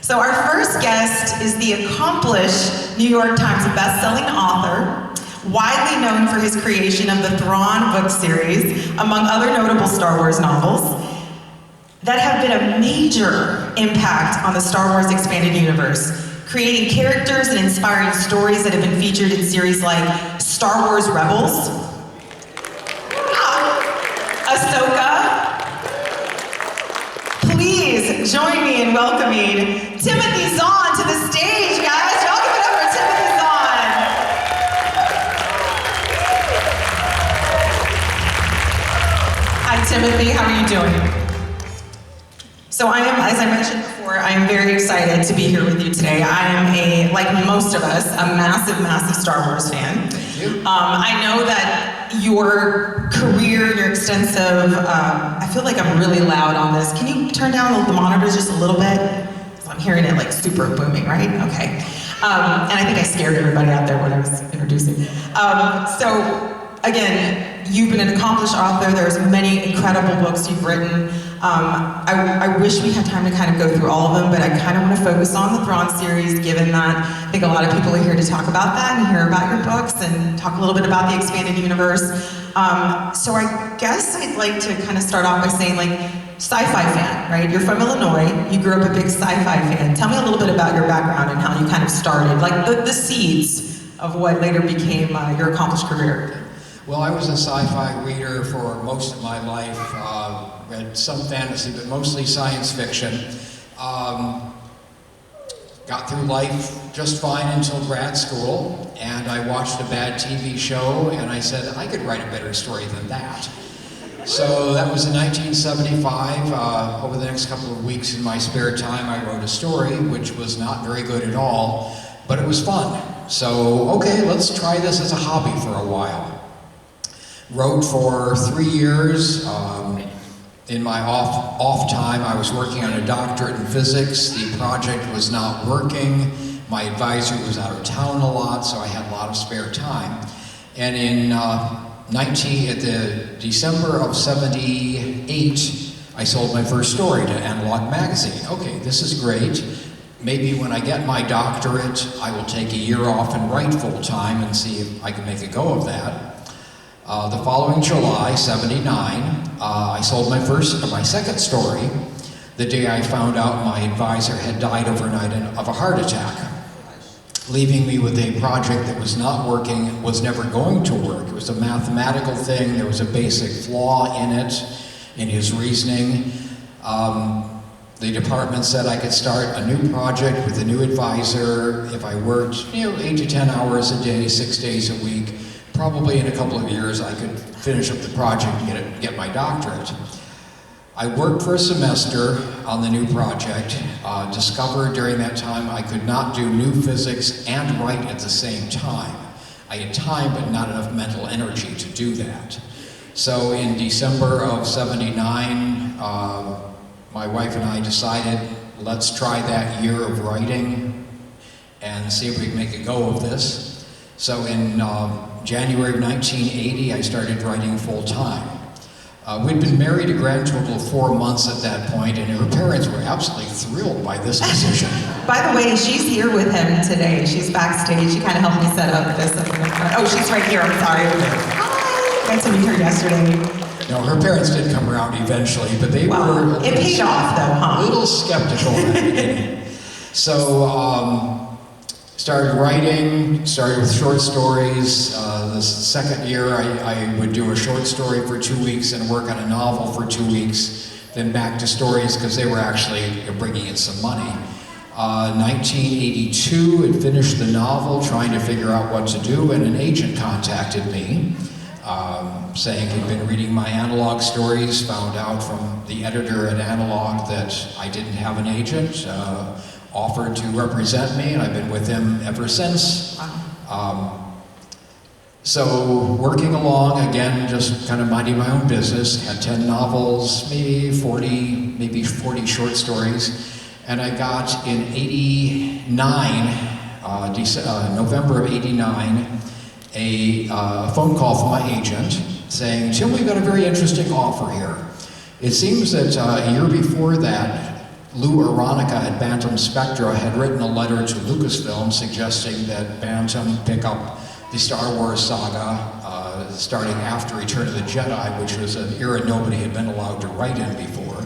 So our first guest is the accomplished New York Times best-selling author, widely known for his creation of the Thrawn book series, among other notable Star Wars novels, that have been a major impact on the Star Wars expanded universe, creating characters and inspiring stories that have been featured in series like Star Wars Rebels, Ahsoka. Please join me in welcoming Timothy Zahn to the stage, guys. Y'all give it up for Timothy Zahn. Hi, Timothy. How are you doing? So I am, as I mentioned before, I am very excited to be here with you today. I am like most of us, a massive, massive Star Wars fan. Thank you. I know that your career, your extensive, I feel like I'm really loud on this. Can you turn down the monitors just a little bit? I'm hearing it like super booming, right? Okay. And I think I scared everybody out there when I was introducing. So again, you've been an accomplished author. There's many incredible books you've written. I wish we had time to kind of go through all of them, but I kind of want to focus on the Thrawn series, given that I think a lot of people are here to talk about that and hear about your books and talk a little bit about the expanded universe. So I guess I'd like to kind of start off by saying, like, sci-fi fan, right? You're from Illinois, you grew up a big sci-fi fan. Tell me a little bit about your background and how you kind of started, like the seeds of what later became your accomplished career. Well, I was a sci-fi reader for most of my life. Read some fantasy, but mostly science fiction. Got through life just fine until grad school, and I watched a bad TV show, and I said, I could write a better story than that. So that was in 1975. Over the next couple of weeks in my spare time, I wrote a story, which was not very good at all, but it was fun. So, okay, let's try this as a hobby for a while. Wrote for 3 years. In my off time, I was working on a doctorate in physics. The project was not working. My advisor was out of town a lot, so I had a lot of spare time. And in December of '78, I sold my first story to Analog Magazine. Okay, this is great. Maybe when I get my doctorate, I will take a year off and write full time and see if I can make a go of that. The following July, '79, I sold my second story the day I found out my advisor had died overnight of a heart attack, leaving me with a project that was not working, was never going to work. It was a mathematical thing. There was a basic flaw in it, in his reasoning. The department said I could start a new project with a new advisor if I worked, 8 to 10 hours a day, 6 days a week. Probably in a couple of years I could finish up the project and get my doctorate. I worked for a semester on the new project, discovered during that time I could not do new physics and write at the same time. I had time but not enough mental energy to do that. So in December of '79, my wife and I decided, let's try that year of writing and see if we can make a go of this. So in January of 1980, I started writing full-time. We'd been married a grand total of 4 months at that point, and her parents were absolutely thrilled by this decision. By the way, she's here with him today. She's backstage. She kind of helped me set up this up in the front. Oh, she's right here. I'm sorry. Hi. Got to meet her yesterday. No, her parents did come around eventually, but they were it paid off, though, huh? A little skeptical at the beginning. So, started writing, started with short stories. The second year I would do a short story for 2 weeks and work on a novel for 2 weeks, then back to stories because they were actually bringing in some money. 1982, had finished the novel, trying to figure out what to do, and an agent contacted me, saying he'd been reading my Analog stories, found out from the editor at Analog that I didn't have an agent, offered to represent me, and I've been with him ever since. So working along, again, just kind of minding my own business, had 10 novels, maybe 40 short stories, and I got in November of '89, a phone call from my agent saying, Tim, we've got a very interesting offer here. It seems that a year before that, Lou Aronica at Bantam Spectra had written a letter to Lucasfilm suggesting that Bantam pick up the Star Wars saga starting after Return of the Jedi, which was an era nobody had been allowed to write in before.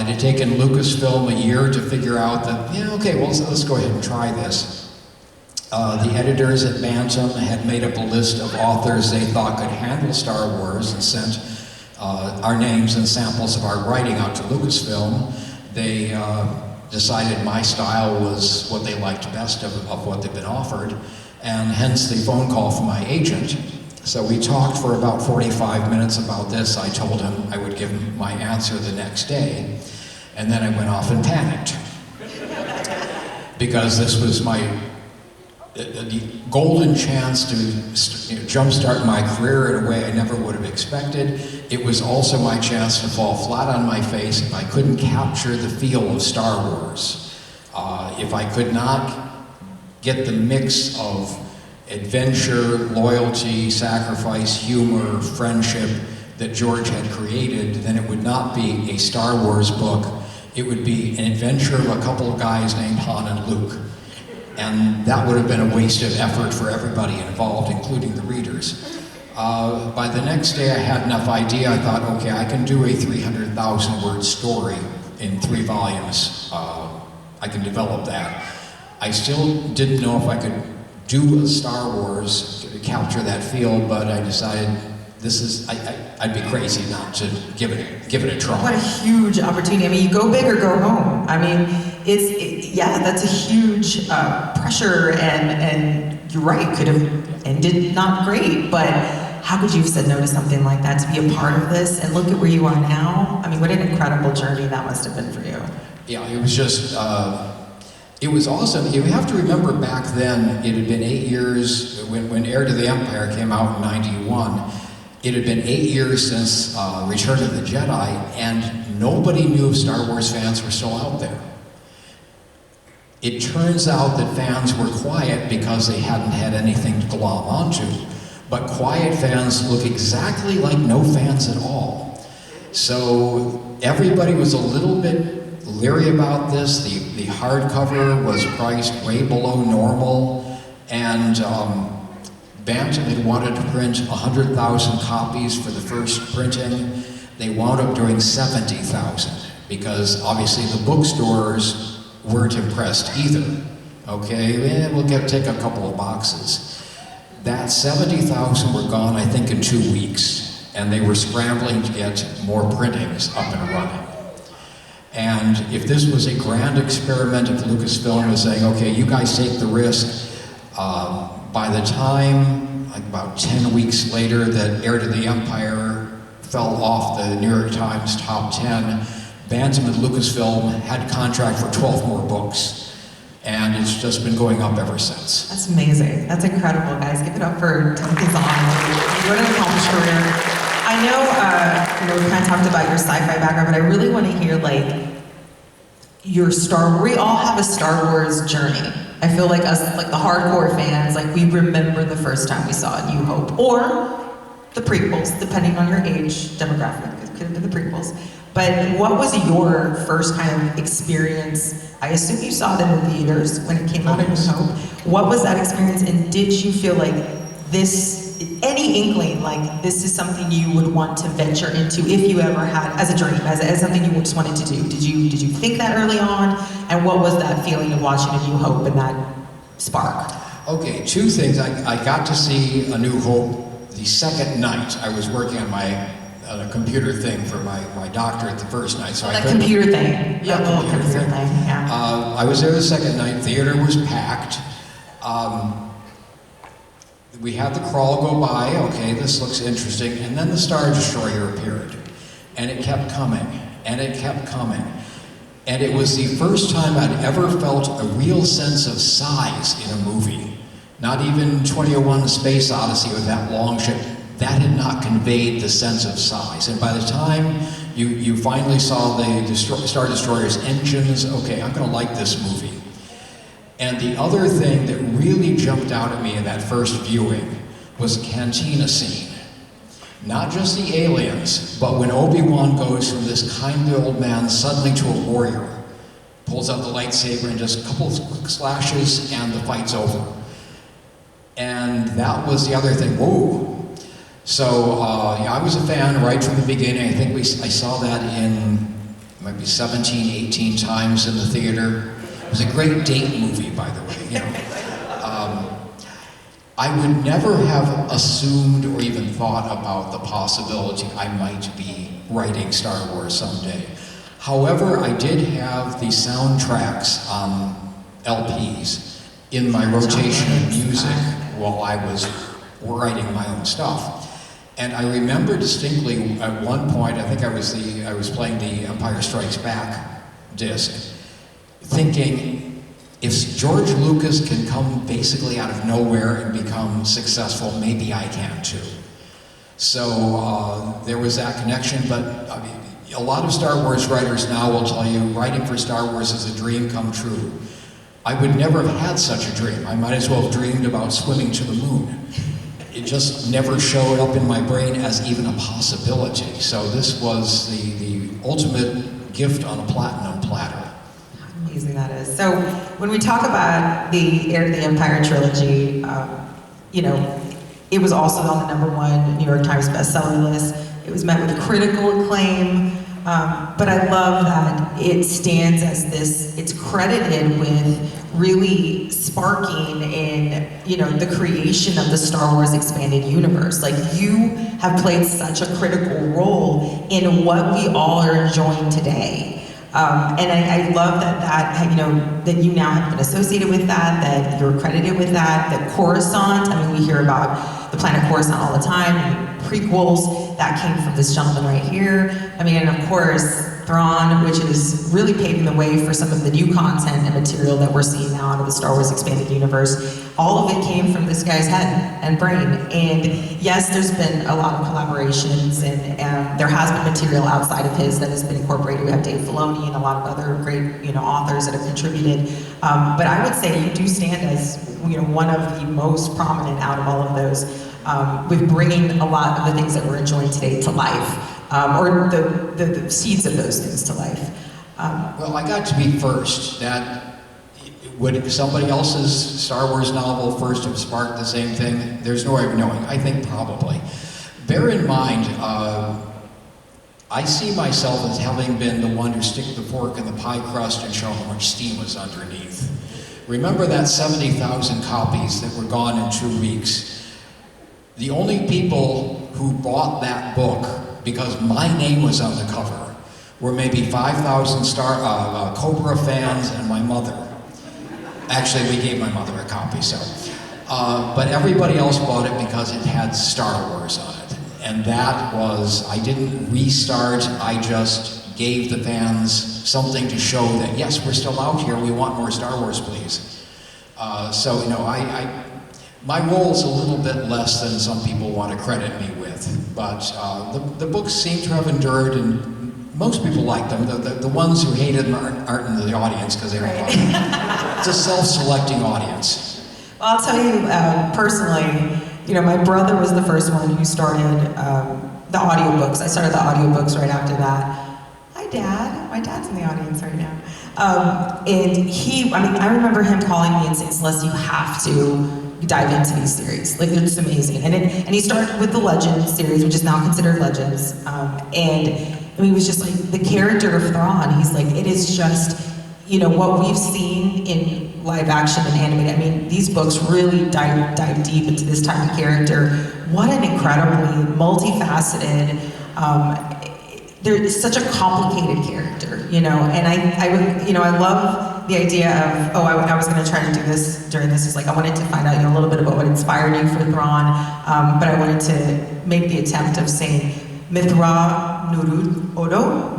It had taken Lucasfilm a year to figure out that, yeah, okay, well, let's go ahead and try this. The editors at Bantam had made up a list of authors they thought could handle Star Wars and sent our names and samples of our writing out to Lucasfilm. They decided my style was what they liked best of what they'd been offered, and hence the phone call from my agent. So we talked for about 45 minutes about this. I told him I would give him my answer the next day, and then I went off and panicked. Because this was my the golden chance to jumpstart my career in a way I never would have expected. It was also my chance to fall flat on my face if I couldn't capture the feel of Star Wars. If I could not get the mix of adventure, loyalty, sacrifice, humor, friendship that George had created, then it would not be a Star Wars book. It would be an adventure of a couple of guys named Han and Luke. And that would have been a waste of effort for everybody involved, including the readers. By the next day, I had enough idea. I thought, okay, I can do a 300,000 word story in 3 volumes. I can develop that. I still didn't know if I could do a Star Wars to capture that feel, but I decided I'd be crazy not to give it a try. What a huge opportunity. I mean, you go big or go home. I mean, that's a huge pressure, and you're right, could have ended not great, but how could you have said no to something like that, to be a part of this, and look at where you are now? I mean, what an incredible journey that must have been for you. Yeah, it was just, it was awesome. You have to remember back then, it had been 8 years, when Heir to the Empire came out in '91, it had been 8 years since Return of the Jedi, and nobody knew if Star Wars fans were still out there. It turns out that fans were quiet because they hadn't had anything to glom onto. But quiet fans look exactly like no fans at all. So everybody was a little bit leery about this. The hardcover was priced way below normal, and Bantam had wanted to print 100,000 copies for the first printing. They wound up doing 70,000 because obviously the bookstores weren't impressed either. Okay, we'll take a couple of boxes. That 70,000 were gone, I think, in 2 weeks, and they were scrambling to get more printings up and running. And if this was a grand experiment, if Lucasfilm was saying, okay, you guys take the risk, by the time, like about 10 weeks later, that Heir to the Empire fell off the New York Times top 10, Bantam and Lucasfilm had contract for 12 more books. And it's just been going up ever since. That's amazing. That's incredible, guys. Give it up for Timothy Zahn. What an accomplished career. I know, we kind of talked about your sci-fi background, but I really want to hear, your we all have a Star Wars journey. I feel like us, the hardcore fans, we remember the first time we saw A New Hope, or the prequels, depending on your age demographic. It could have been the prequels. But what was your first kind of experience? I assume you saw it in the theaters when it came out, A New Hope. What was that experience, and did you feel like this, any inkling, this is something you would want to venture into if you ever had, as a dream, as something you just wanted to do? Did you think that early on? And what was that feeling of watching A New Hope and that spark? Okay, 2 things. I got to see A New Hope the second night. I was working on a computer thing for my doctorate the first night. So that computer thing. Yeah, computer thing. Yeah. I was there the second night. Theater was packed. We had the crawl go by. Okay, this looks interesting. And then the Star Destroyer appeared. And it kept coming. And it kept coming. And it was the first time I'd ever felt a real sense of size in a movie. Not even 2001: A Space Odyssey with that long ship. That had not conveyed the sense of size. And by the time you finally saw the Star Destroyer's engines, okay, I'm gonna like this movie. And the other thing that really jumped out at me in that first viewing was the cantina scene. Not just the aliens, but when Obi-Wan goes from this kindly old man suddenly to a warrior. pulls out the lightsaber and just a couple of quick slashes and the fight's over. And that was the other thing, whoa. So yeah, I was a fan right from the beginning. I think I saw that in maybe 17, 18 times in the theater. It was a great date movie, by the way. You know. I would never have assumed or even thought about the possibility I might be writing Star Wars someday. However, I did have the soundtracks on LPs in my rotation of music while I was writing my own stuff. And I remember distinctly at one point, I think I was playing the Empire Strikes Back disc, thinking, if George Lucas can come basically out of nowhere and become successful, maybe I can too. So there was that connection, but I mean, a lot of Star Wars writers now will tell you writing for Star Wars is a dream come true. I would never have had such a dream. I might as well have dreamed about swimming to the moon. It just never showed up in my brain as even a possibility. So this was the ultimate gift on a platinum platter. Amazing that is. So when we talk about the Heir to the Empire trilogy, you know, it was also on the #1 New York Times bestseller list. It was met with critical acclaim, but I love that it stands as this, it's credited with really sparking in, you know, the creation of the Star Wars expanded universe. Like, you have played such a critical role in what we all are enjoying today. And I love that you know, that you now have been associated with that you're credited with that Coruscant, I mean, we hear about the planet Coruscant all the time, prequels, that came from this gentleman right here. I mean, and of course, Thrawn, which is really paving the way for some of the new content and material that we're seeing now out of the Star Wars expanded universe. All of it came from this guy's head and brain. And yes, there's been a lot of collaborations, and there has been material outside of his that has been incorporated. We have Dave Filoni and a lot of other great, you know, authors that have contributed. But I would say you do stand as, you know, one of the most prominent out of all of those, with bringing a lot of the things that we're enjoying today to life. Or the seeds of those things to life. Well, I got to be first. That would somebody else's Star Wars novel first have sparked the same thing? There's no way of knowing. I think probably. Bear in mind, I see myself as having been the one to stick the fork in the pie crust and show how much steam was underneath. Remember that 70,000 copies that were gone in 2 weeks? The only people who bought that book because my name was on the cover were maybe 5,000 Cobra fans and my mother. Actually, we gave my mother a copy, so. But everybody else bought it because it had Star Wars on it. And that was, I didn't restart, I just gave the fans something to show that, yes, we're still out here, we want more Star Wars, please. So, you know, my role is a little bit less than some people want to credit me with, but the books seem to have endured, and most people like them. The ones who hated them aren't in the audience because they don't like them. It's a self-selecting audience. Well, I'll tell you personally, you know, my brother was the first one who started the audiobooks. I started the audiobooks right after that. Hi, Dad. My dad's in the audience right now. And I remember him calling me and saying, Celeste, you have to dive into these series. Like, it's amazing. And he started with the Legends series, which is now considered Legends. And I mean, it was just like the character of Thrawn. He's like, it is just, you know, what we've seen in live action and animated. I mean, these books really dive deep into this type of character. What an incredibly multifaceted, there's such a complicated character, you know. And I love the idea of, I was going to try to do this during this. Is like, I wanted to find out, you know, a little bit about what inspired you for Thrawn, but I wanted to make the attempt of saying Mithra Nuru Odo.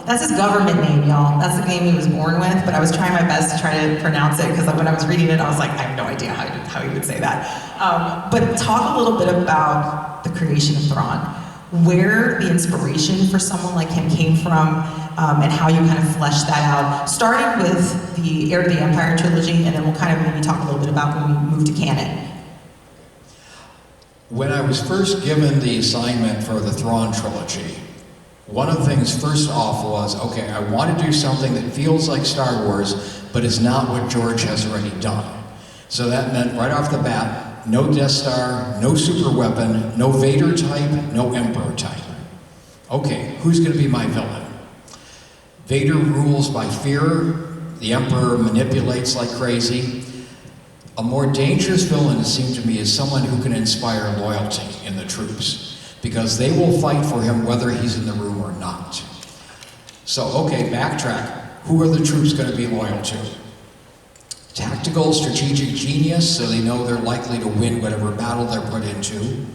That's his government name, y'all. That's the name he was born with, but I was trying my best to try to pronounce it, because when I was reading it, I was like, I have no idea how he would say that. But talk a little bit about the creation of Thrawn, where the inspiration for someone like him came from, and how you kind of fleshed that out, starting with the Heir to the Empire trilogy, and then we'll kind of maybe talk a little bit about when we move to canon. When I was first given the assignment for the Thrawn trilogy, One of the things first off was, okay, I want to do something that feels like Star Wars, but is not what George has already done. So that meant right off the bat, no Death Star, no super weapon, no Vader type, no Emperor type. Okay, who's going to be my villain? Vader rules by fear, the Emperor manipulates like crazy. A more dangerous villain, it seemed to me, is someone who can inspire loyalty in the troops, because they will fight for him whether he's in the room or not. So, okay, backtrack. Who are the troops going to be loyal to? Tactical, strategic genius, so they know they're likely to win whatever battle they're put into.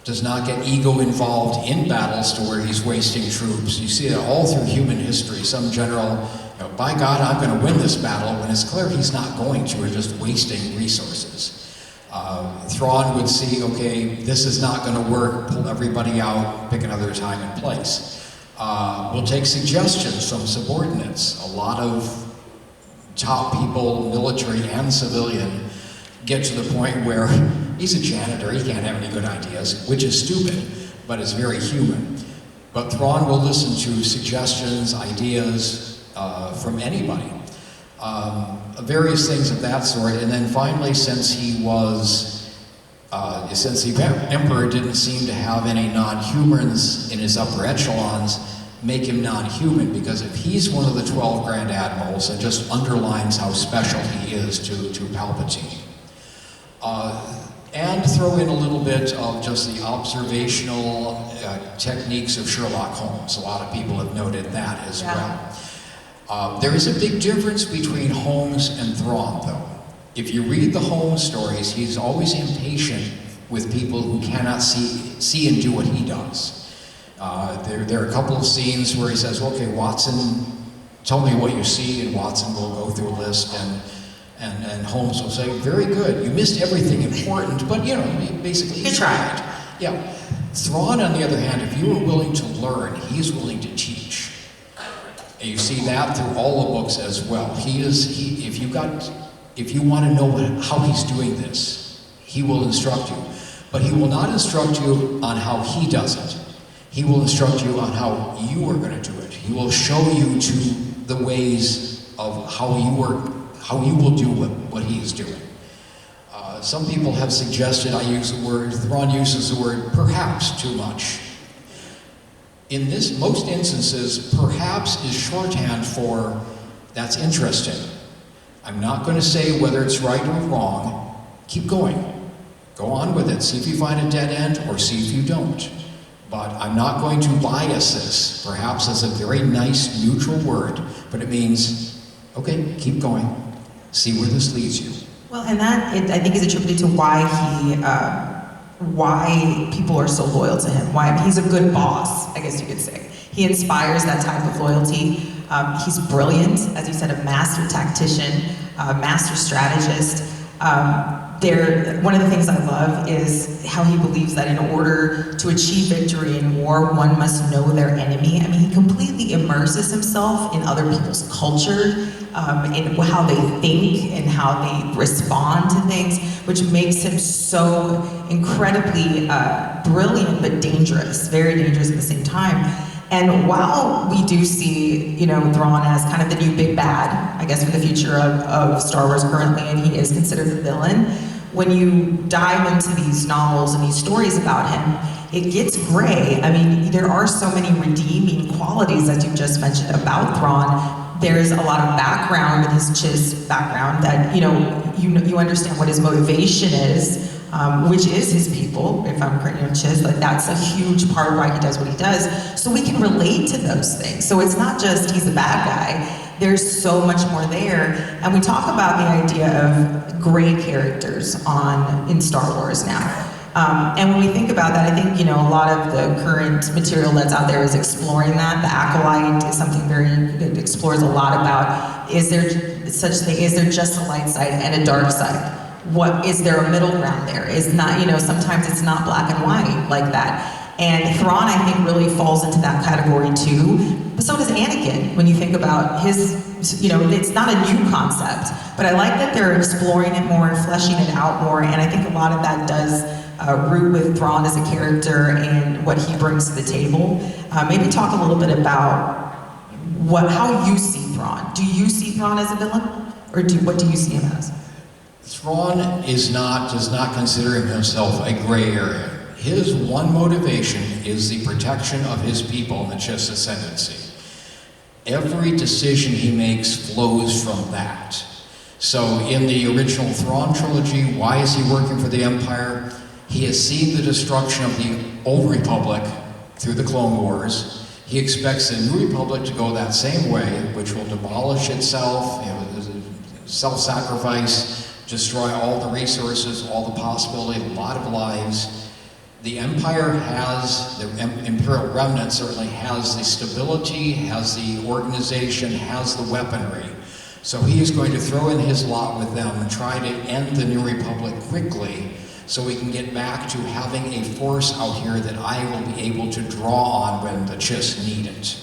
Does not get ego involved in battles to where he's wasting troops. You see it all through human history. Some general, by God, I'm going to win this battle, when it's clear he's not going to, or just wasting resources. Thrawn would see, okay, this is not going to work, pull everybody out, pick another time and place. We'll take suggestions from subordinates. A lot of top people, military and civilian, get to the point where he's a janitor, he can't have any good ideas, which is stupid, but it's very human. But Thrawn will listen to suggestions, ideas from anybody. Various things of that sort, and then finally, since the Emperor didn't seem to have any non-humans in his upper echelons, make him non-human, because if he's one of the 12 Grand Admirals, it just underlines how special he is to Palpatine. And throw in a little bit of just the observational techniques of Sherlock Holmes. A lot of people have noted that as well. There is a big difference between Holmes and Thrawn, though. If you read the Holmes stories, he's always impatient with people who cannot see and do what he does. There are a couple of scenes where he says, okay, Watson, tell me what you see, and Watson will go through a list, and Holmes will say, very good, you missed everything important, but basically he tried. Yeah. Thrawn, on the other hand, if you are willing to learn, he's willing to teach. And you see that through all the books as well. If you want to know how he's doing this, he will instruct you. But he will not instruct you on how he does it. He will instruct you on how you are going to do it. He will show you to the ways of how you will do what he is doing. Some people have suggested I use the word, Thrawn uses the word perhaps too much. In most instances, perhaps is shorthand for that's interesting. I'm not going to say whether it's right or wrong. Keep going. Go on with it. See if you find a dead end, or see if you don't. But I'm not going to bias this. Perhaps is a very nice, neutral word, but it means, okay, keep going. See where this leads you. Well, and that, I think, is attributed to why people are so loyal to him. Why he's a good boss, I guess you could say. He inspires that type of loyalty. He's brilliant, as you said, a master tactician, a master strategist. One of the things I love is how he believes that in order to achieve victory in war, one must know their enemy. I mean, he completely immerses himself in other people's culture, in how they think and how they respond to things, which makes him so incredibly brilliant but dangerous, very dangerous at the same time. And while we do see, Thrawn as kind of the new big bad, I guess, for the future of Star Wars currently, and he is considered the villain, when you dive into these novels and these stories about him, it gets gray. I mean, there are so many redeeming qualities, as you just mentioned, about Thrawn. There's a lot of background with his Chiss background that, you understand what his motivation is, which is his people, if I'm correct, Chiss, like that's a huge part of why he does what he does. So we can relate to those things. So it's not just he's a bad guy. There's so much more there. And we talk about the idea of gray characters in Star Wars now. And when we think about that, I think, a lot of the current material that's out there is exploring that. The Acolyte is something it explores a lot about, is there just a light side and a dark side? Is there a middle ground there? Is not, sometimes it's not black and white like that. And Thrawn, I think, really falls into that category too. But so does Anakin, when you think about his, it's not a new concept, but I like that they're exploring it more and fleshing it out more, and I think a lot of that does root with Thrawn as a character and what he brings to the table. Maybe talk a little bit about how you see Thrawn. Do you see Thrawn as a villain, or what do you see him as? Thrawn does not consider himself a gray area. His one motivation is the protection of his people and the Chiss ascendancy. Every decision he makes flows from that. So in the original Thrawn trilogy, why is he working for the Empire? He has seen the destruction of the Old Republic through the Clone Wars. He expects the New Republic to go that same way, which will demolish itself, self-sacrifice, destroy all the resources, all the possibility, a lot of lives. The Empire has, the Imperial Remnant certainly has the stability, has the organization, has the weaponry. So he is going to throw in his lot with them and try to end the New Republic quickly so we can get back to having a force out here that I will be able to draw on when the Chiss need it.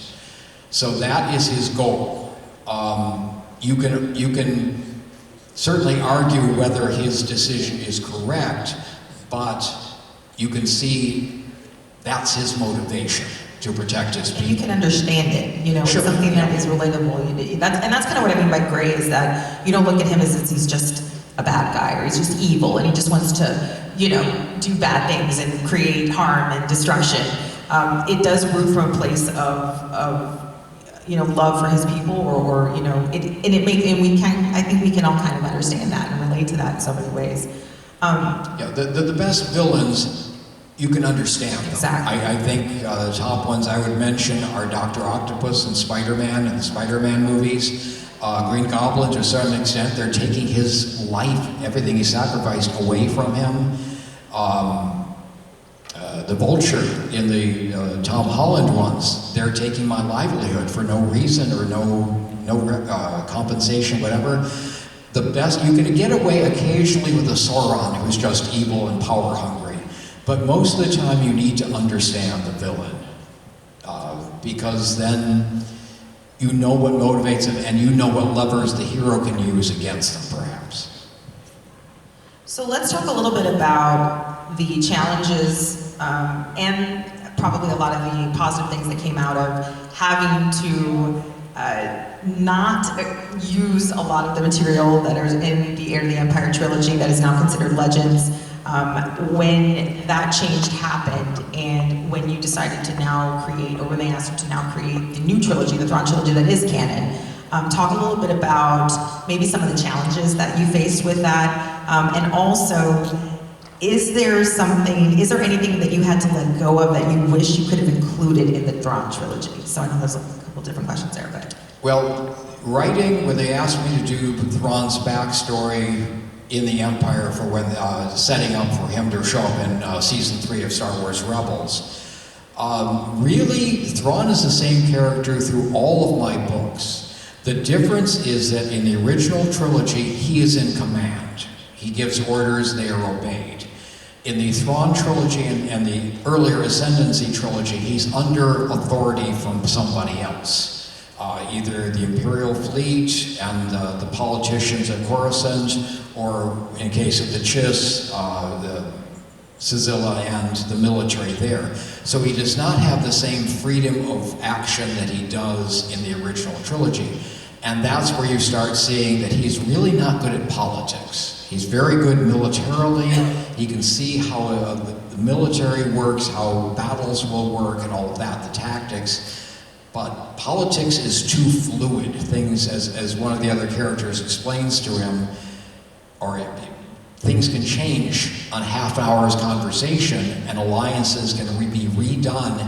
So that is his goal. You can certainly argue whether his decision is correct, but you can see that's his motivation, to protect his people. You can understand it, Sure. It's something that is relatable. That's kind of what I mean by gray, is that you don't look at him as if he's just a bad guy or he's just evil and he just wants to, do bad things and create harm and destruction. It does root from a place of love for his people, I think we can all kind of understand that and relate to that in so many ways. The best villains, you can understand them. Exactly. I think the top ones I would mention are Dr. Octopus and Spider-Man in the Spider-Man movies. Green Goblin, to a certain extent, they're taking his life, everything he sacrificed, away from him. The Vulture in the Tom Holland ones, they're taking my livelihood for no reason or no compensation, whatever. The best, you can get away occasionally with a Sauron who's just evil and power hungry, but most of the time you need to understand the villain, because then you know what motivates him and you know what levers the hero can use against them, perhaps. So let's talk a little bit about the challenges and probably a lot of the positive things that came out of having to not use a lot of the material that is in the Heir to the Empire trilogy that is now considered legends. When that change happened and when you decided to now create, or when they asked you to now create the new trilogy, the Thrawn trilogy that is canon, talk a little bit about maybe some of the challenges that you faced with that, and also, is there anything that you had to let go of that you wish you could have included in the Thrawn trilogy? So I know there's a couple different questions there, but. Well, writing, when they asked me to do Thrawn's backstory in the Empire for when setting up for him to show up in season 3 of Star Wars Rebels, really, Thrawn is the same character through all of my books. The difference is that in the original trilogy, he is in command. He gives orders, they are obeyed. In the Thrawn trilogy and the earlier Ascendancy trilogy, he's under authority from somebody else. Either the Imperial fleet and the politicians at Coruscant, or in case of the Chiss, the Sizilla and the military there. So he does not have the same freedom of action that he does in the original trilogy. And that's where you start seeing that he's really not good at politics. He's very good militarily. He can see how the military works, how battles will work and all of that, the tactics. But politics is too fluid. Things, as one of the other characters explains to him, things can change on half an hour's conversation and alliances can be redone,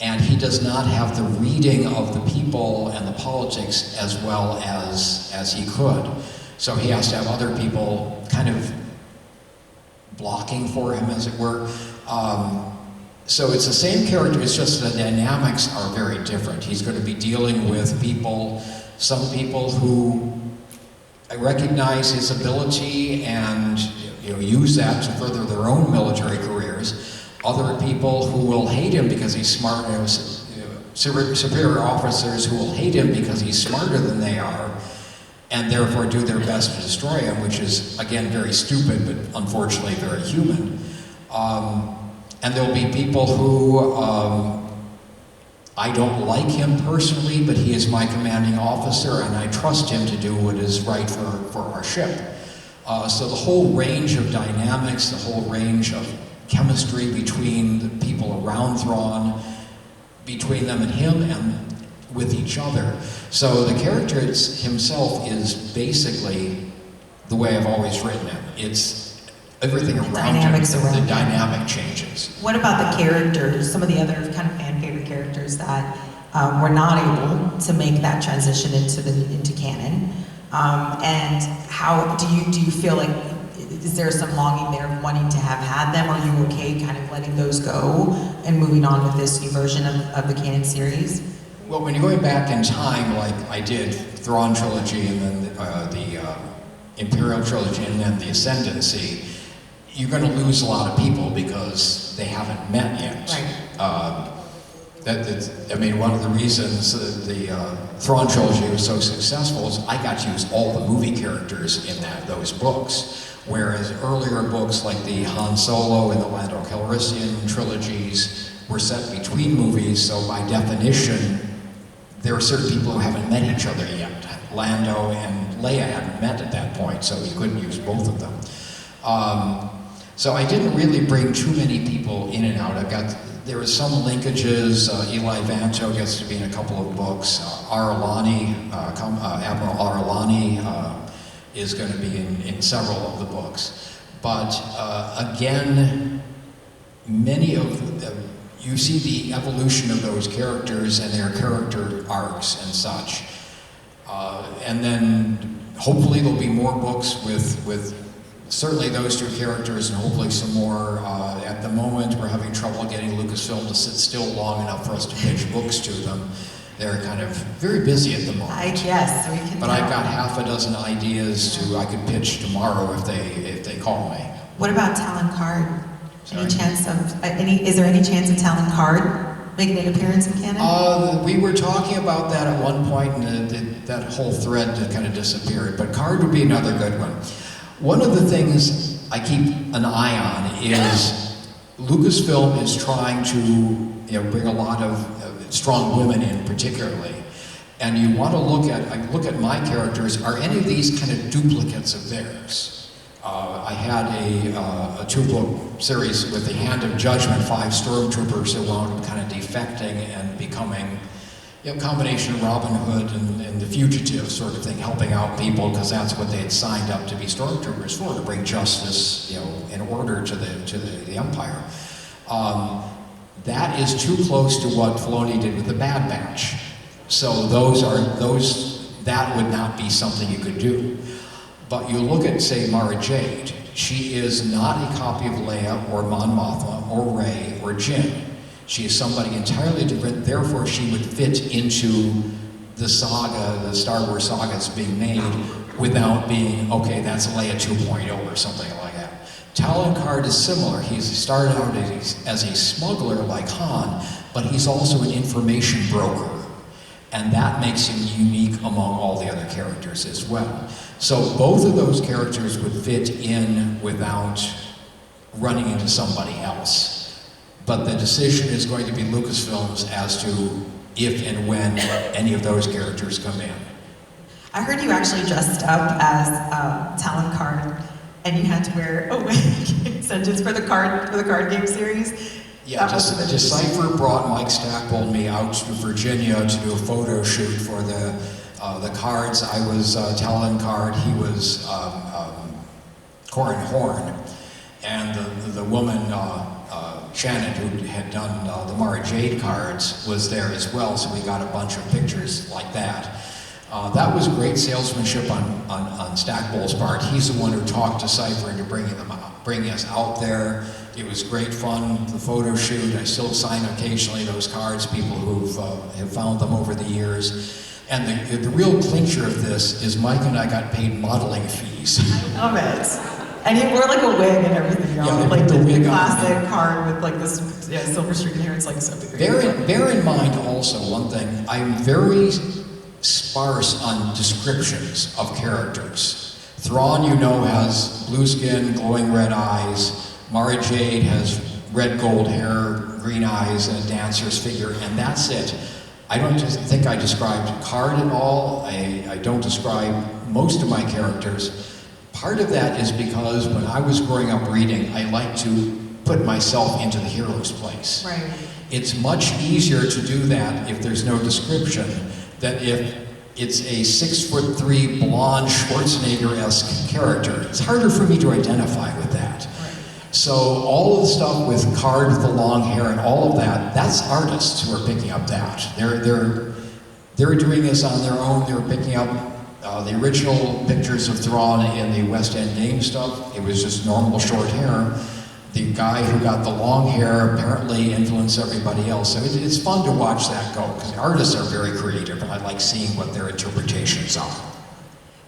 and he does not have the reading of the people and the politics as well as he could. So he has to have other people kind of blocking for him, as it were. So it's the same character, it's just the dynamics are very different. He's going to be dealing with people, some people who recognize his ability and use that to further their own military careers. Other people who will hate him because he's smart, superior officers who will hate him because he's smarter than they are, and therefore do their best to destroy him, which is, again, very stupid, but unfortunately very human. And there'll be people who I don't like him personally, but he is my commanding officer, and I trust him to do what is right for our ship. So the whole range of dynamics, the whole range of chemistry between the people around Thrawn, between them and him, and with each other. So the character himself is basically the way I've always written him. It's everything around dynamics him. around The him. dynamic changes. What about the characters, some of the other kind of fan favorite characters that were not able to make that transition into canon? And how do you feel like, is there some longing there of wanting to have had them? Are you okay kind of letting those go and moving on with this new version of the canon series? Well, when you're going back in time, like I did, Thrawn Trilogy and then the Imperial Trilogy and then the Ascendancy, you're going to lose a lot of people because they haven't met yet. Right. I mean, one of the reasons the Thrawn Trilogy was so successful is I got to use all the movie characters in those books, whereas earlier books like the Han Solo and the Lando Calrissian trilogies were set between movies, so by definition, there are certain people who haven't met each other yet. Lando and Leia hadn't met at that point, so you couldn't use both of them. So I didn't really bring too many people in and out. There were some linkages. Eli Vanto gets to be in a couple of books. Admiral Arlani is going to be in several of the books. But again, many of them, you see the evolution of those characters and their character arcs and such. And then hopefully there'll be more books with certainly those two characters and hopefully some more. At the moment, we're having trouble getting Lucasfilm to sit still long enough for us to pitch books to them. They're kind of very busy at the moment. Yes, we can. But I've got half a dozen ideas I could pitch tomorrow if they call me. What about Talon Card? Sorry? Any chance of is there any chance of Talon Card making an appearance in canon? We were talking about that at one point, and that whole thread kind of disappeared. But Card would be another good one. One of the things I keep an eye on is Lucasfilm is trying to bring a lot of strong women in, particularly. And you want to look at my characters. Are any of these kind of duplicates of theirs? I had a two-book series with the Hand of Judgment, 5 stormtroopers who wound up kind of defecting and becoming a combination of Robin Hood and the fugitive sort of thing, helping out people because that's what they had signed up to be stormtroopers for, to bring justice, in order to the Empire. That is too close to what Filoni did with the Bad Batch. So that would not be something you could do. But you look at, say, Mara Jade. She is not a copy of Leia or Mon Mothma or Rey or Jyn. She is somebody entirely different, therefore she would fit into the saga, the Star Wars saga that's being made without being, okay, that's Leia 2.0 or something like that. Talon Card is similar. He started out as a smuggler like Han, but he's also an information broker. And that makes him unique among all the other characters as well. So both of those characters would fit in without running into somebody else. But the decision is going to be Lucasfilm's as to if and when any of those characters come in. I heard you actually dressed up as Talon Card, and you had to wear a wig sentence for the card game series. Yeah, Decipher brought Mike Stackpole and me out to Virginia to do a photo shoot for the cards. I was Talon Card, he was Corin Horn, and the woman, Shannon, who had done the Mara Jade cards, was there as well, so we got a bunch of pictures like that. That was great salesmanship on Stackpole's part. He's the one who talked Decipher into bringing us out there. It was great fun, the photo shoot. I still sign occasionally those cards, people have found them over the years. And the real clincher of this is Mike and I got paid modeling fees. I love it. And he wore like a wig and everything, like the classic card with like this silver streak hair. It's like so big. Bear in mind also one thing, I'm very sparse on descriptions of characters. Thrawn, has blue skin, glowing red eyes. Mara Jade has red gold hair, green eyes, and a dancer's figure, and that's it. I don't just think I described Card at all. I don't describe most of my characters. Part of that is because when I was growing up reading, I liked to put myself into the hero's place. Right. It's much easier to do that if there's no description than if it's a 6'3" blonde Schwarzenegger-esque character. It's harder for me to identify with that. Right. So all of the stuff with Card with the long hair and all of that, that's artists who are picking up that. They're doing this on their own. They're picking up the original pictures of Thrawn in the West End game stuff. It was just normal short hair. The guy who got the long hair apparently influenced everybody else. So it's fun to watch that go, because the artists are very creative, and I like seeing what their interpretations are.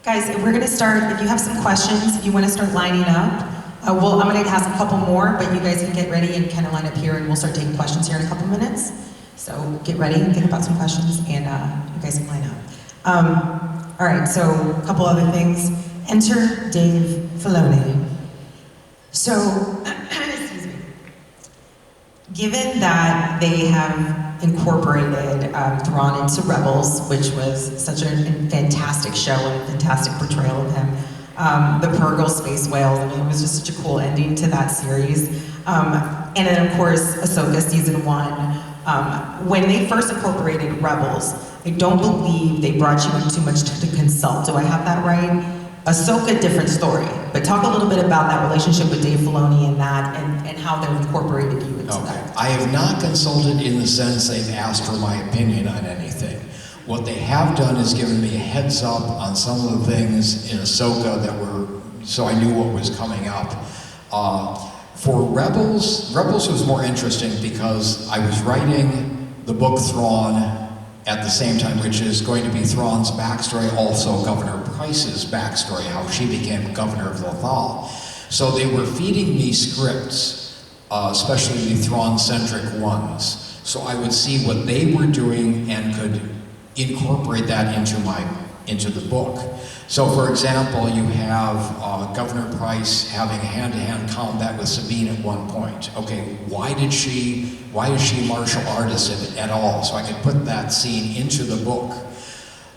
Guys, we're going to start, if you have some questions, if you want to start lining up, I'm going to ask a couple more, but you guys can get ready and kind of line up here, and we'll start taking questions here in a couple minutes. So get ready, think about some questions, and you guys can line up. All right, so a couple other things. Enter Dave Filoni. So, excuse me. Given that they have incorporated Thrawn into Rebels, which was such a fantastic show and a fantastic portrayal of him, the Purrgil space whales, I mean, it was just such a cool ending to that series. And then, of course, Ahsoka season 1. When they first incorporated Rebels, I don't believe they brought you in too much to consult. Do I have that right? Ahsoka, different story. But talk a little bit about that relationship with Dave Filoni and that, and how they've incorporated you into that. I have not consulted in the sense they've asked for my opinion on anything. What they have done is given me a heads up on some of the things in Ahsoka that were, so I knew what was coming up. For Rebels was more interesting because I was writing the book Thrawn at the same time, which is going to be Thrawn's backstory, also Governor Price's backstory, how she became governor of Lothal. So they were feeding me scripts, especially the Thrawn-centric ones, so I would see what they were doing and could incorporate that into the book. So, for example, you have Governor Price having a hand-to-hand combat with Sabine at one point. Okay, why is she martial artist at all? So I could put that scene into the book.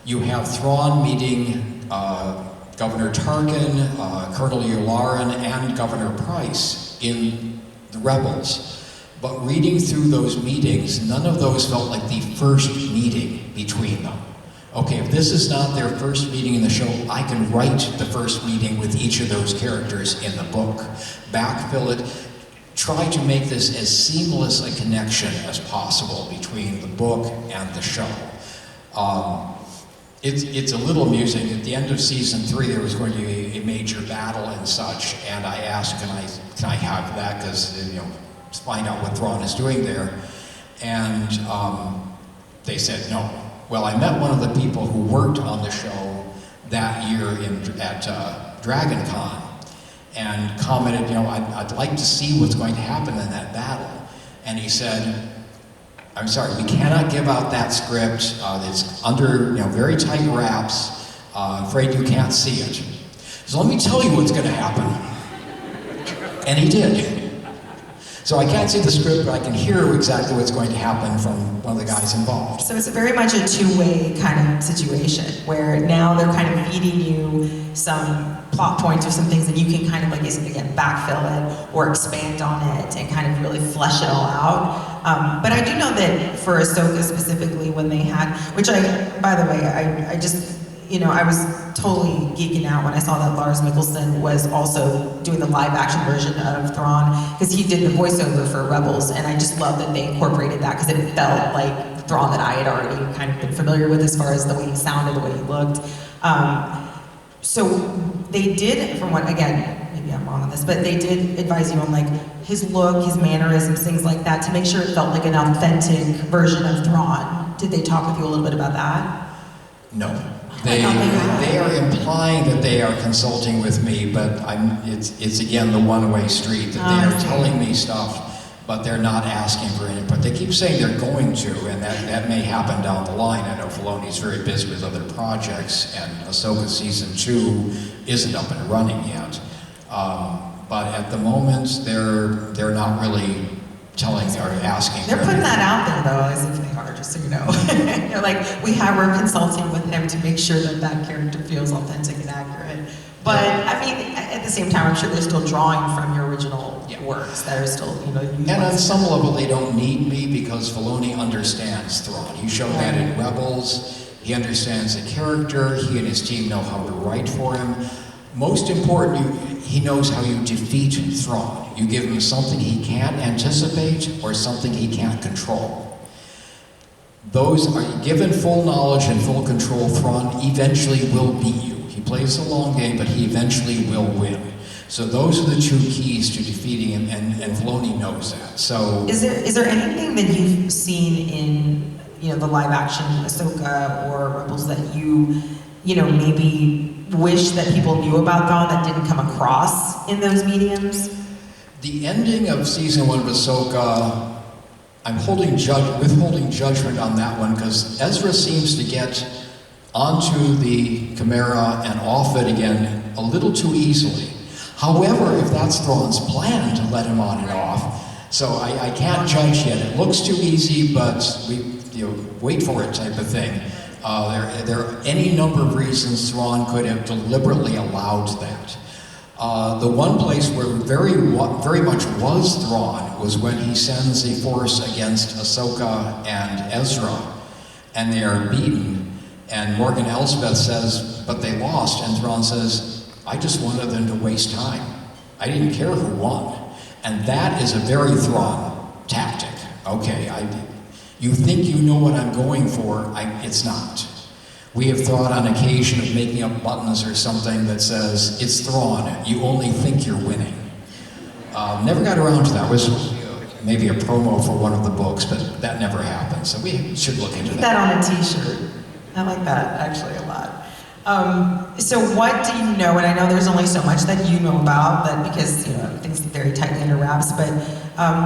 You have Thrawn meeting Governor Tarkin, Colonel Yularen, and Governor Price in the Rebels. But reading through those meetings, none of those felt like the first meeting between them. Okay, if this is not their first meeting in the show, I can write the first meeting with each of those characters in the book, backfill it, try to make this as seamless a connection as possible between the book and the show. It's a little amusing. At the end of season 3, there was going to be a major battle and such, and I asked, can I have that? Because, you know, to find out what Thrawn is doing there. And they said no. Well, I met one of the people who worked on the show that year at Dragon Con and commented, you know, I'd like to see what's going to happen in that battle. And he said, I'm sorry, we cannot give out that script. It's under, you know, very tight wraps. I'm afraid you can't see it. So let me tell you what's going to happen. And he did. So I can't see the script, but I can hear exactly what's going to happen from one of the guys involved. So it's very much a two-way kind of situation, where now they're kind of feeding you some plot points or some things that you can kind of, like, again, backfill it or expand on it and kind of really flesh it all out. But I do know that for Ahsoka specifically, when they had, which by the way, I just, you know, I was totally geeking out when I saw that Lars Mikkelsen was also doing the live action version of Thrawn, because he did the voiceover for Rebels, and I just love that they incorporated that, because it felt like Thrawn that I had already kind of been familiar with as far as the way he sounded, the way he looked. So they did, from what, again, maybe I'm wrong on this, but they did advise you on, like, his look, his mannerisms, things like that, to make sure it felt like an authentic version of Thrawn. Did they talk with you a little bit about that? No. They are implying that they are consulting with me, but it's again the one-way street, that they are telling me stuff, but they're not asking for input. They keep saying they're going to, and that may happen down the line. I know Filoni's very busy with other projects, and Ahsoka season 2 isn't up and running yet. but at the moment, they're not really telling or asking. They're putting that out there though, as if they are, just so you know. They're like, we're consulting with him to make sure that that character feels authentic and accurate. But I mean, at the same time, I'm sure they're still drawing from your original works that are still, And on some level, they don't need me because Filoni understands Thrawn. He showed that in Rebels. He understands the character. He and his team know how to write for him. Most important, he knows how you defeat Thrawn. You give him something he can't anticipate or something he can't control. Those are given full knowledge and full control. Thrawn eventually will beat you. He plays the long game, but he eventually will win. So those are the two keys to defeating him, and Filoni knows that. So, is there anything that you've seen in the live action Ahsoka or Rebels that you maybe wish that people knew about Thrawn that didn't come across in those mediums? The ending of season 1 of Ahsoka, I'm withholding judgment on that one because Ezra seems to get onto the Chimera and off it again a little too easily. However, if that's Thrawn's plan to let him on and off, so I can't judge yet. It looks too easy, but wait for it type of thing. There are any number of reasons Thrawn could have deliberately allowed that. The one place where very much was Thrawn was when he sends a force against Ahsoka and Ezra, and they are beaten. And Morgan Elsbeth says, but they lost. And Thrawn says, I just wanted them to waste time. I didn't care who won. And that is a very Thrawn tactic. Okay, you think you know what I'm going for, it's not. We have thought on occasion of making up buttons or something that says, it's Thrawn, you only think you're winning. Never got around to that. It was maybe a promo for one of the books, but that never happened. So we should look into that. Put that on a t-shirt. I like that actually a lot. So what do you know, and I know there's only so much that you know about, but because everything's very tightly under wraps, but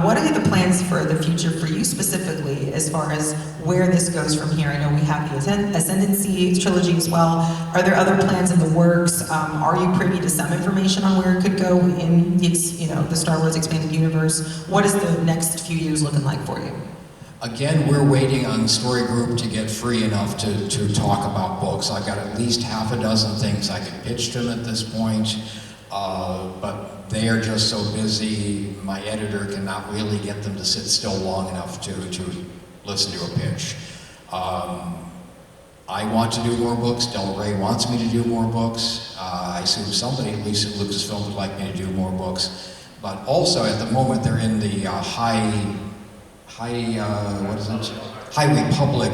what are the plans for the future for you specifically as far as where this goes from here? I know we have the Ascendancy trilogy as well. Are there other plans in the works? Are you privy to some information on where it could go in the Star Wars Expanded Universe? What is the next few years looking like for you? Again, we're waiting on the story group to get free enough to talk about books. I've got at least half a dozen things I could pitch to them at this point, but they are just so busy, my editor cannot really get them to sit still long enough to listen to a pitch. I want to do more books. Del Rey wants me to do more books. I assume somebody, at least at Lucasfilm, would like me to do more books. But also, at the moment, they're in the High Republic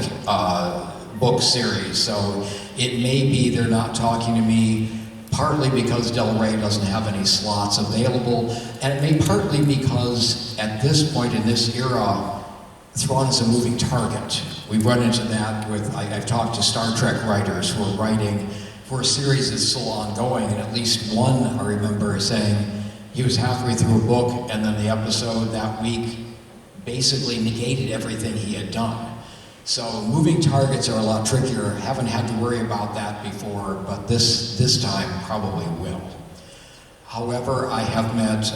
book series, so it may be they're not talking to me partly because Del Rey doesn't have any slots available, and it may partly because at this point in this era, Thrawn is a moving target. We've run into that with, I've talked to Star Trek writers who are writing for a series that's still ongoing, and at least one I remember saying he was halfway through a book and then the episode that week basically negated everything he had done. So moving targets are a lot trickier. Haven't had to worry about that before, but this time probably will. However, I have met,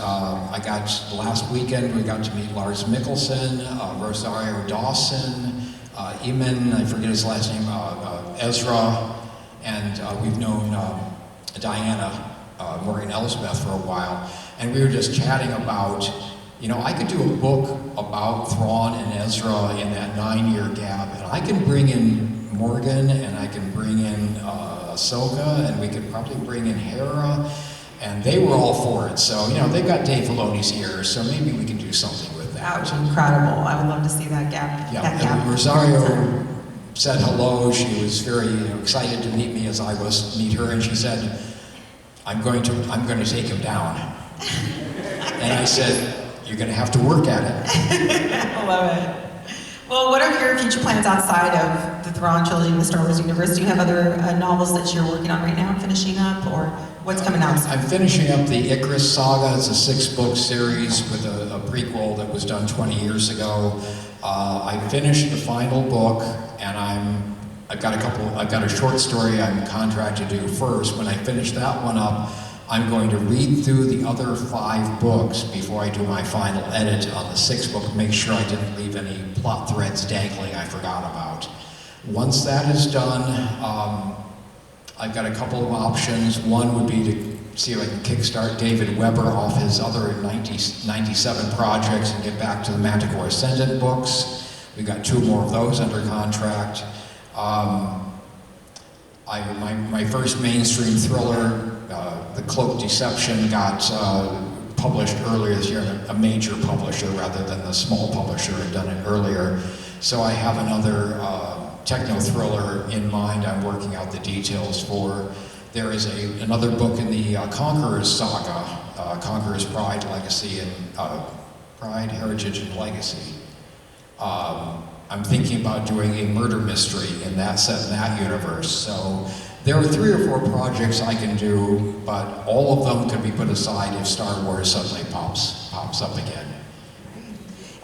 last weekend we got to meet Lars Mikkelsen, Rosario Dawson, Eamon, I forget his last name, Ezra, and we've known Diana, Morgan Elsbeth for a while, and we were just chatting about, I could do a book about Thrawn and Ezra in that 9-year gap, and I can bring in Morgan, and I can bring in Ahsoka, and we could probably bring in Hera, and they were all for it. So, they've got Dave Filoni's ear, so maybe we can do something with that. That was incredible. I would love to see that gap. Yeah, that gap. and Rosario said hello. She was very excited to meet me as I was meet her, and she said, I'm going to take him down. And I said, you're going to have to work at it. I love it. Well, what are your future plans outside of the Thrawn trilogy and the Star Wars universe? Do you have other novels that you're working on right now, finishing up, or what's coming out soon? I'm finishing up the Icarus saga. It's a 6-book series with a prequel that was done 20 years ago. I finished the final book, and I've got a short story I'm contracted to do first. When I finish that one up, I'm going to read through the other 5 books before I do my final edit on the 6th book, make sure I didn't leave any plot threads dangling I forgot about. Once that is done, I've got a couple of options. One would be to see if I can kickstart David Weber off his other 97 projects and get back to the Manticore Ascendant books. We've got 2 more of those under contract. My first mainstream thriller, The Cloak Deception, got published earlier this year, a major publisher rather than the small publisher had done it earlier. So I have another techno thriller in mind I'm working out the details for. There is another book in the Conqueror's saga, Conqueror's Pride, Legacy, and Pride, Heritage, and Legacy. I'm thinking about doing a murder mystery in that set, in that universe. So there are 3 or 4 projects I can do, but all of them could be put aside if Star Wars suddenly pops up again.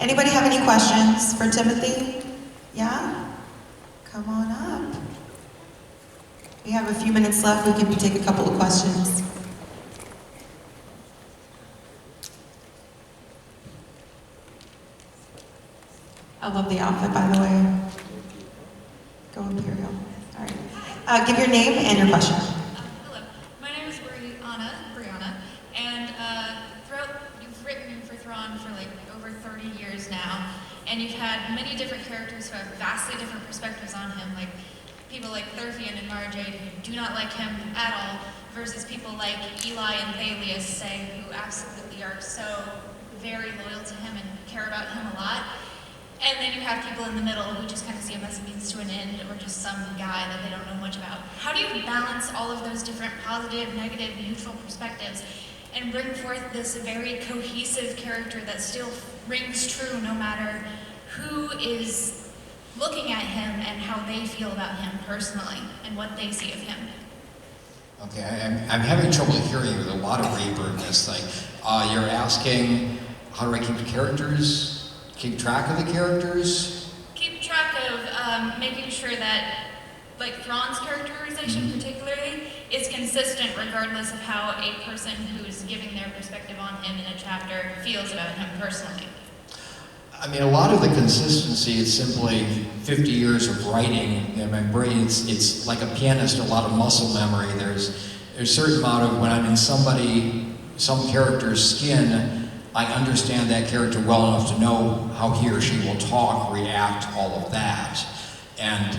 Anybody have any questions for Timothy? Yeah? Come on up. We have a few minutes left. We can take a couple of questions. I love the outfit, by the way. Go Imperial. All right. Give your name and your question. Hello. My name is Brianna, and you've written for Thrawn for like over 30 years now, and you've had many different characters who have vastly different perspectives on him, like people like Thurfian and Mara Jade who do not like him at all, versus people like Eli and Thalius, say, who absolutely are so very loyal to him and care about him a lot. And then you have people in the middle who just kind of see him as a means to an end, or just some guy that they don't know much about. How do you balance all of those different positive, negative, neutral perspectives and bring forth this very cohesive character that still rings true no matter who is looking at him and how they feel about him personally and what they see of him? Okay, I'm having trouble hearing you with a lot of reverb in this thing. You're asking, how do I keep the characters? Keep track of the characters? Keep track of making sure that, like, Thrawn's characterization particularly is consistent regardless of how a person who's giving their perspective on him in a chapter feels about him personally. I mean, a lot of the consistency is simply 50 years of writing in my brain. It's like a pianist, a lot of muscle memory. There's a certain amount of when I'm in some character's skin, I understand that character well enough to know how he or she will talk, react, all of that. And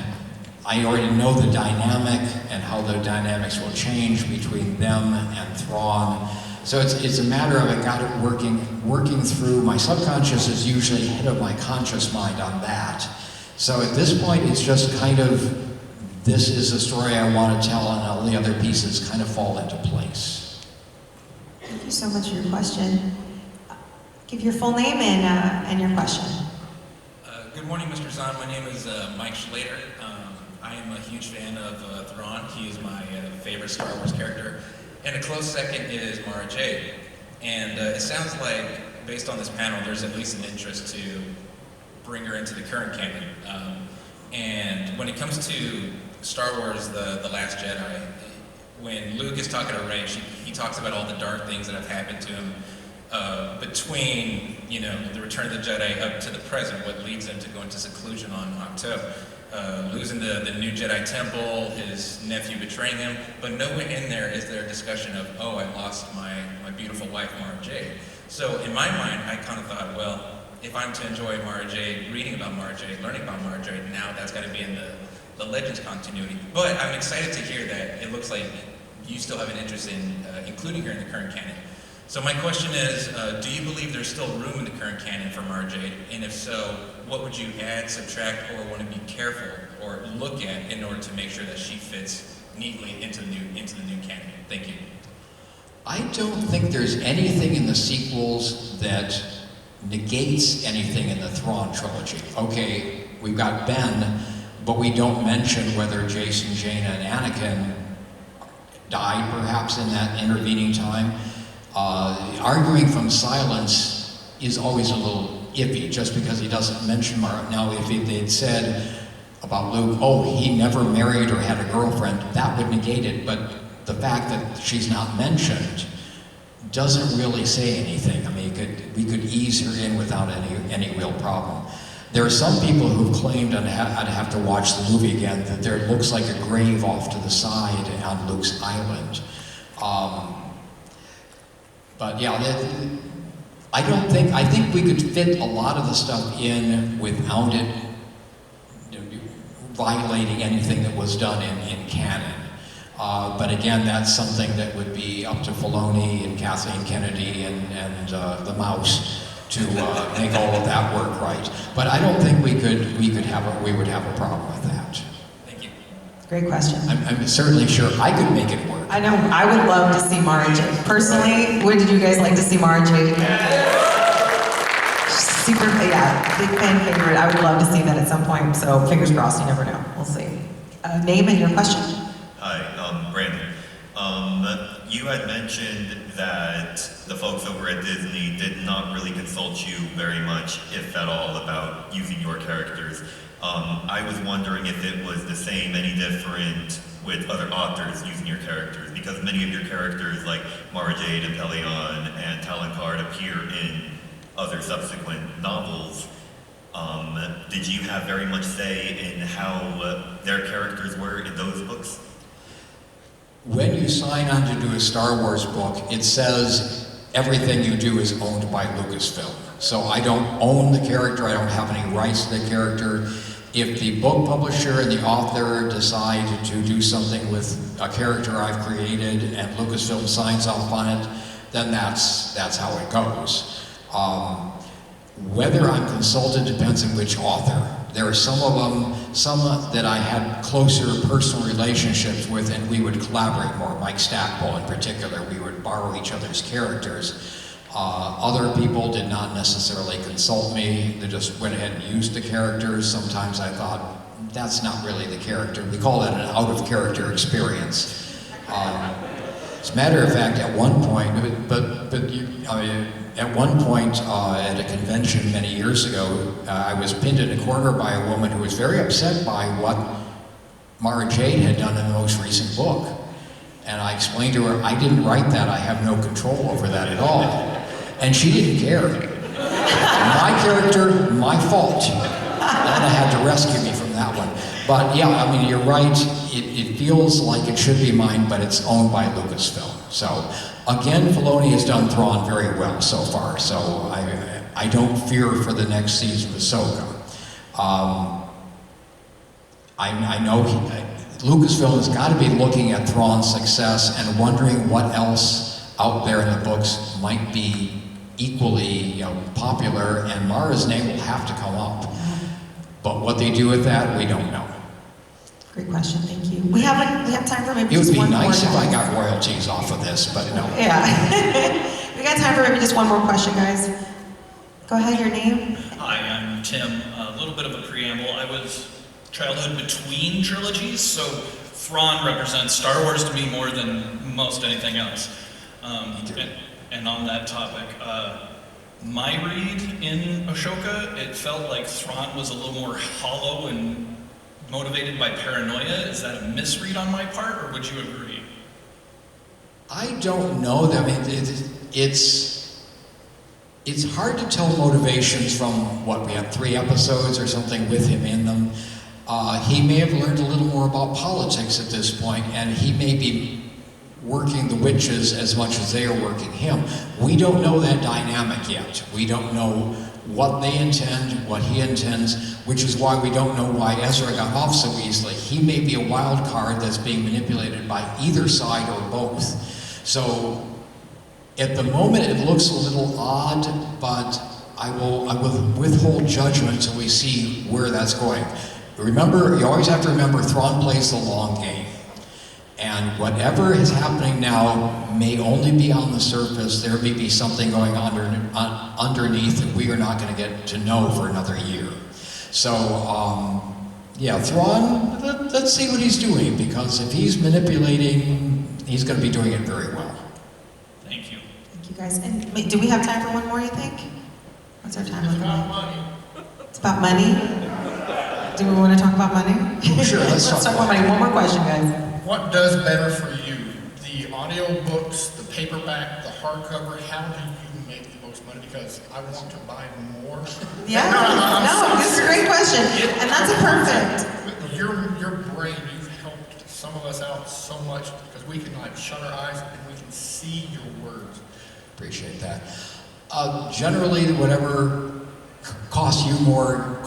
I already know the dynamic and how the dynamics will change between them and Thrawn. So it's a matter of I got it working through. My subconscious is usually ahead of my conscious mind on that. So at this point, it's just kind of, this is a story I want to tell, and all the other pieces kind of fall into place. Thank you so much for your question. Give your full name and your question. Good morning, Mr. Zahn. My name is Mike Schlater. I am a huge fan of Thrawn. He is my favorite Star Wars character. And a close second is Mara Jade. And it sounds like, based on this panel, there's at least an interest to bring her into the current canon. And when it comes to Star Wars, The Last Jedi, when Luke is talking to Rey, he talks about all the dark things that have happened to him between, the Return of the Jedi up to the present, what leads him to go into seclusion on Ahsoka. Losing the new Jedi Temple, his nephew betraying him, but nowhere in there is there a discussion of, oh, I lost my beautiful wife, Mara Jade. So in my mind, I kind of thought, well, if I'm to enjoy Mara Jade, reading about Mara Jade, learning about Mara Jade, now that's got to be in the Legends continuity. But I'm excited to hear that it looks like you still have an interest in including her in the current canon. So my question is, do you believe there's still room in the current canon for Mara Jade? And if so, what would you add, subtract, or want to be careful or look at in order to make sure that she fits neatly into the new canon? Thank you. I don't think there's anything in the sequels that negates anything in the Thrawn trilogy. Okay, we've got Ben, but we don't mention whether Jason, Jaina, and Anakin died perhaps in that intervening time. Arguing from silence is always a little iffy just because he doesn't mention Mara. Now, if they'd said about Luke, oh, he never married or had a girlfriend, that would negate it. But the fact that she's not mentioned doesn't really say anything. I mean, we could ease her in without any real problem. There are some people who've claimed, and I'd have to watch the movie again, that there looks like a grave off to the side on Luke's island. But yeah, I think we could fit a lot of the stuff in without it violating anything that was done in canon. But again, that's something that would be up to Filoni and Kathleen Kennedy and the mouse to make all of that work right. But I don't think we would have a problem with that. Thank you. Great question. I'm certainly sure I could make it work. I know, I would love to see Mara Jade. Personally, would you guys like to see Mara Jade? Super, yeah, big fan favorite. I would love to see that at some point, so fingers crossed, you never know. We'll see. Name and your question. Hi, Brandon. You had mentioned that the folks over at Disney did not really consult you very much, if at all, about using your characters. I was wondering if it was the same, any different with other authors using your characters, because many of your characters, like Mara Jade and Pelion and Talon Card, appear in other subsequent novels. Did you have very much say in how their characters were in those books? When you sign on to do a Star Wars book, it says everything you do is owned by Lucasfilm. So I don't own the character, I don't have any rights to the character. If the book publisher and the author decide to do something with a character I've created and Lucasfilm signs off on it, then that's how it goes. Whether I'm consulted depends on which author. There are some that I had closer personal relationships with, and we would collaborate more. Mike Stackpole in particular, we would borrow each other's characters. Other people did not necessarily consult me. They just went ahead and used the characters. Sometimes I thought, that's not really the character. We call that an out-of-character experience. As a matter of fact, at one point, at a convention many years ago, I was pinned in a corner by a woman who was very upset by what Mara Jade had done in the most recent book. And I explained to her, I didn't write that, I have no control over that at all. And she didn't care. My character, my fault. Anna had to rescue me from that one. But yeah, I mean, you're right, it feels like it should be mine, but it's owned by Lucasfilm. So, again, Filoni has done Thrawn very well so far, so I don't fear for the next season of Ahsoka. I know Lucasfilm has got to be looking at Thrawn's success and wondering what else out there in the books might be equally popular, and Mara's name will have to come up. But what they do with that, we don't know. Great question, thank you. We have time for maybe just one more. It would be nice if I got royalties off of this, but no. Yeah. We got time for maybe just one more question, guys. Go ahead, your name. Hi, I'm Tim. A little bit of a preamble. I was childhood between trilogies, so Thrawn represents Star Wars to me more than most anything else. And on that topic, my read in Ahsoka, it felt like Thrawn was a little more hollow and motivated by paranoia. Is that a misread on my part, or would you agree? I don't know. I mean, it's hard to tell motivations from what we have 3 episodes or something with him in them. He may have learned a little more about politics at this point, and he may be working the witches as much as they are working him. We don't know that dynamic yet. We don't know what they intend, what he intends, which is why we don't know why Ezra got off so easily. He may be a wild card that's being manipulated by either side or both. So at the moment it looks a little odd, but I will withhold judgment until we see where that's going. Remember, you always have to remember, Thrawn plays the long game. And whatever is happening now may only be on the surface. There may be something going on underneath that we are not going to get to know for another year. So, yeah, Thrawn, let's see what he's doing, because if he's manipulating, he's going to be doing it very well. Thank you. Thank you, guys. And wait, do we have time for one more, you think? What's our time looking like? Money. It's about money? Do we want to talk about money? Sure, let's talk talk about money. One more question, guys. What does better for you, audio books, the paperback, the hardcover, how do you make the most money? Because I want to buy more. Yeah, no, this is a great question, and that's a perfect. Your brain, you've helped some of us out so much because we can like shut our eyes and we can see your words. Appreciate that. Generally, whatever costs you more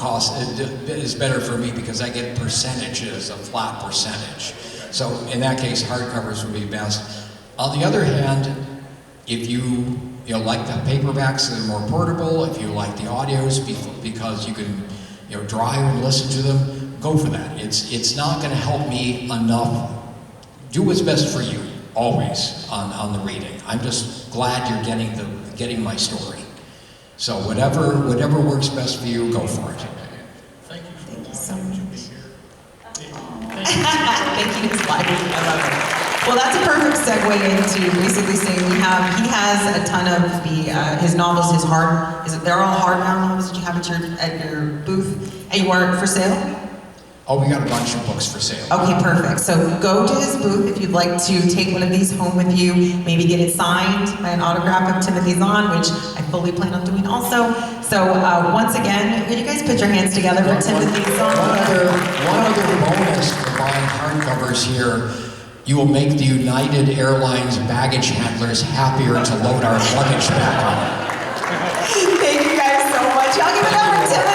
is better for me because I get percentages, a flat percentage. So in that case, hardcovers would be best. On the other hand, if you like the paperbacks that are more portable, if you like the audios because you can drive and listen to them, go for that. It's not going to help me enough. Do what's best for you always on the reading. I'm just glad you're getting my story. So whatever works best for you, go for it. Thank you for Thank you so allowing me to much. be here. Thank you, Ms. Black. I love it. Well, that's a perfect segue into basically saying he has a ton of his novels, they're all hardbound novels that you have at your booth, and you are for sale? Oh, we got a bunch of books for sale. Okay, perfect. So go to his booth if you'd like to take one of these home with you, maybe get it signed by an autograph of Timothy Zahn, which I fully plan on doing also. So once again, will you guys put your hands together for Timothy Zahn? One other bonus for buying hardcovers here. You will make the United Airlines baggage handlers happier to load our luggage back on. Thank you guys so much. Y'all give it up for Timothy.